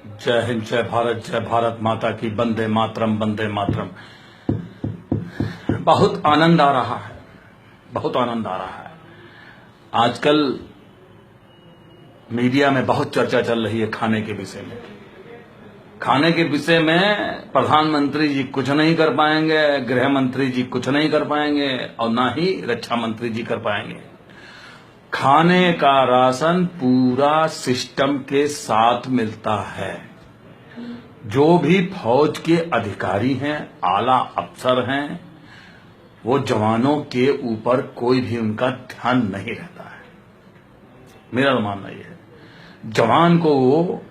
जय हिंद, जय भारत माता की। वंदे मातरम, वंदे मातरम। बहुत आनंद आ रहा है, बहुत आनंद आ रहा है। आजकल मीडिया में बहुत चर्चा चल रही है खाने के विषय में। खाने के विषय में प्रधानमंत्री जी कुछ नहीं कर पाएंगे, गृह मंत्री जी कुछ नहीं कर पाएंगे और ना ही रक्षा मंत्री जी कर पाएंगे। खाने का राशन पूरा सिस्टम के साथ मिलता है। जो भी फौज के अधिकारी हैं, आला अफसर हैं, वो जवानों के ऊपर कोई भी उनका ध्यान नहीं रहता है। मेरा तो मानना यह है, जवान को वो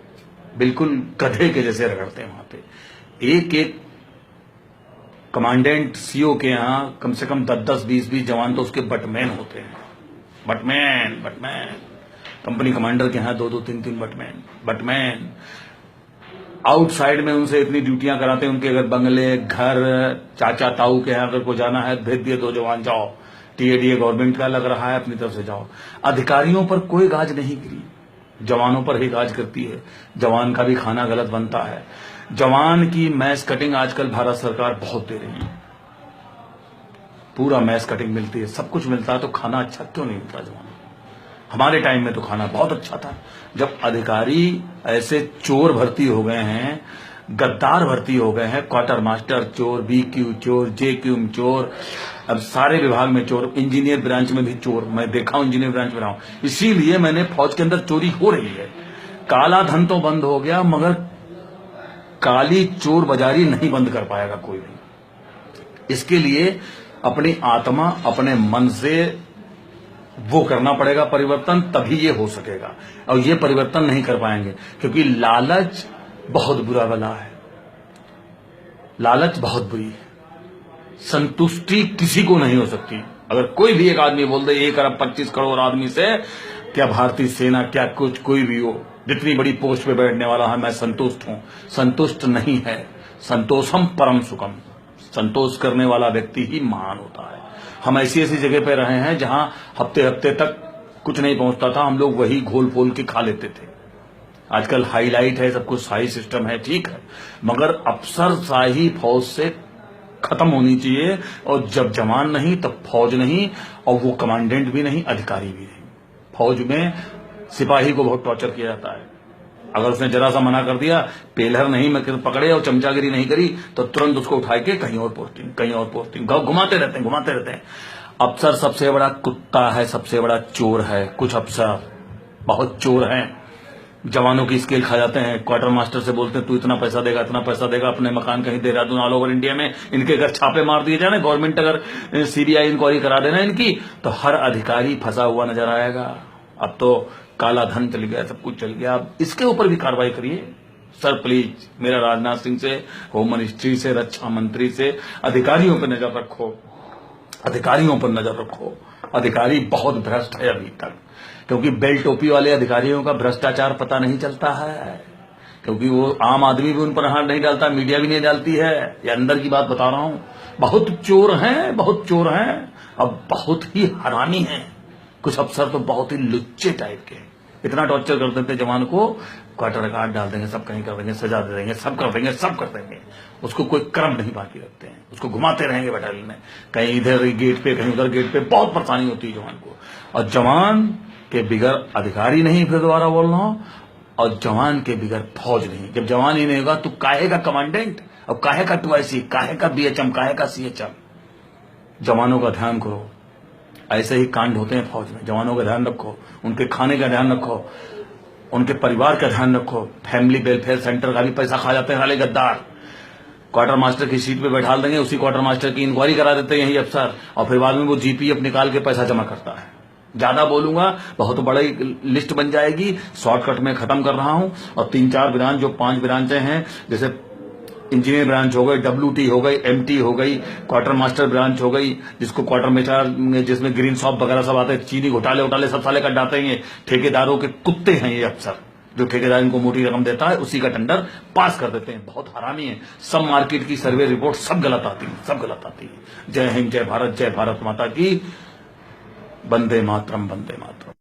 बिल्कुल गधे के जैसे रगड़ते हैं। वहां पे एक एक कमांडेंट सीओ के यहां कम से कम 10-10, 20-20 जवान तो उसके बटमैन होते हैं। बटमैन कंपनी कमांडर के यहां 2-2, 3-3 बटमैन आउटसाइड में उनसे इतनी ड्यूटियां कराते हैं। उनके अगर बंगले, घर, चाचा ताऊ के यहां अगर को जाना है, भेज दिए 2 जवान, जाओ। टीएडीए गवर्नमेंट का लग रहा है, अपनी तरफ से जाओ। अधिकारियों पर कोई गाज नहीं गिरी, जवानों पर ही गाज करती है। जवान का भी खाना गलत बनता है। जवान की मैस कटिंग आजकल भारत सरकार बहुत दे रही है। पूरा मैस कटिंग मिलती है, सब कुछ मिलता है, तो खाना अच्छा क्यों नहीं मिलता जवानों को? हमारे टाइम में तो खाना बहुत अच्छा था। जब अधिकारी ऐसे चोर भर्ती हो गए हैं, गद्दार भर्ती हो गए हैं, क्वार्टर मास्टर चोर, बीक्यू चोर, जेक्यू चोर, अब सारे विभाग में चोर, इंजीनियर ब्रांच में भी चोर। मैं देखा हूं, इंजीनियर ब्रांच में रहा हूं, इसीलिए मैंने फौज के अंदर चोरी हो रही है। काला धन तो बंद हो गया, मगर काली चोर बाजारी नहीं बंद कर पाएगा कोई भी। इसके लिए अपनी आत्मा, अपने मन से वो करना पड़ेगा परिवर्तन, तभी ये हो सकेगा। और ये परिवर्तन नहीं कर पाएंगे क्योंकि लालच बहुत बुरा बला है। लालच बहुत बुरी है। संतुष्टि किसी को नहीं हो सकती। अगर कोई भी एक आदमी बोल दे 1 अरब 25 करोड़ आदमी से, क्या भारतीय सेना, क्या कुछ, कोई भी हो, जितनी बड़ी पोस्ट पे बैठने वाला है, मैं संतुष्ट हूं, संतुष्ट नहीं है। संतोषम परम सुखम। संतोष करने वाला व्यक्ति ही महान होता है। हम ऐसी ऐसी जगह पे रहे हैं जहां हफ्ते हफ्ते तक कुछ नहीं पहुंचता था, हम लोग वही घोल फोल के खा लेते थे। आजकल हाईलाइट है, सब कुछ शाही सिस्टम है, ठीक है, मगर अफसरशाही फौज से खत्म होनी चाहिए। और जब जवान नहीं तब फौज नहीं, और वो कमांडेंट भी नहीं, अधिकारी भी नहीं। फौज में सिपाही को बहुत टॉर्चर किया जाता है। अगर उसने जरा सा मना कर दिया, पेलर नहीं में पकड़े और चमचागिरी नहीं करी, तो तुरंत उसको उठा के कहीं और पोस्टिंग, कहीं और पोस्टिंग, घुमाते रहते हैं। अफसर सबसे बड़ा कुत्ता है, सबसे बड़ा चोर है। कुछ अफसर बहुत चोर हैं, जवानों की स्केल खा जाते हैं। क्वार्टर मास्टर से बोलते हैं तू इतना पैसा देगा, इतना पैसा देगा, अपने मकान कहीं देहरादून, ऑल ओवर इंडिया में इनके अगर छापे मार दिए जाए, गवर्नमेंट अगर सीबीआई इंक्वायरी करा देना इनकी, तो हर अधिकारी फंसा हुआ नजर आएगा। अब तो काला धन चल गया, सब कुछ चल गया। अब इसके ऊपर भी कार्रवाई करिए सर, प्लीज। मेरा राजनाथ सिंह से, होम मिनिस्ट्री से, रक्षा मंत्री से, अधिकारियों पर नजर रखो, अधिकारियों पर नजर रखो। अधिकारी बहुत भ्रष्ट है अभी तक, क्योंकि बेल टोपी वाले अधिकारियों का भ्रष्टाचार पता नहीं चलता है, क्योंकि वो आम आदमी भी उन पर हाथ नहीं डालता, मीडिया भी नहीं डालती है। ये अंदर की बात बता रहा हूं। बहुत चोर हैं, बहुत चोर हैं, अब बहुत ही हरामी हैं। कुछ अफसर तो बहुत ही लुच्चे टाइप के, इतना टॉर्चर कर देते जवान को, क्वार्टर कार्ड डाल देंगे, सब कहीं कर देंगे, सजा दे देंगे, सब कर देंगे। उसको कोई कर्म नहीं बाकी रखते हैं, उसको घुमाते रहेंगे बटालियन में, कहीं इधर गेट पे, कहीं उधर गेट पे। बहुत परेशानी होती है जवान को। और जवान के बिगर अधिकारी नहीं, फिर दोबारा बोल रहा हूं, और जवान के बिगर फौज नहीं। जब जवान ही नहीं होगा तो काहे का कमांडेंट, और काहे का 2IC, काहे का BHM, काहे का CHM। जवानों का ध्यान करो। ऐसे ही कांड होते हैं फौज में। जवानों का ध्यान रखो, उनके खाने का ध्यान रखो, उनके परिवार का ध्यान रखो। फैमिली वेलफेयर सेंटर का भी पैसा खा जाते हैं साले गद्दार। क्वार्टर मास्टर की सीट पे बैठा देंगे, उसी क्वार्टर मास्टर की इंक्वायरी करा देते हैं यही अफसर, और फिर बाद में वो GPF निकाल के पैसा जमा करता है। ज्यादा बोलूंगा, बहुत बड़ी लिस्ट बन जाएगी, शॉर्टकट में खत्म कर रहा हूं। और 3-4 ब्रांच, जो 5 ब्रांचें हैं, जैसे इंजीनियर ब्रांच हो गई, WT हो गई, MT हो गई, क्वार्टर मास्टर ब्रांच हो गई, जिसको क्वार्टर में, जिसमें ग्रीन शॉप वगैरह सब आते हैं, चीनी घोटाले सब साले कटाते हैं। ठेकेदारों के कुत्ते हैं ये अफसर, जो ठेकेदार इनको मोटी रकम देता है, उसी का टेंडर पास कर देते हैं। बहुत हरामी है। सब मार्केट की सर्वे रिपोर्ट सब गलत आती है, सब गलत आती है। जय हिंद, जय भारत माता की। वंदे मातरम, वंदे मातरम।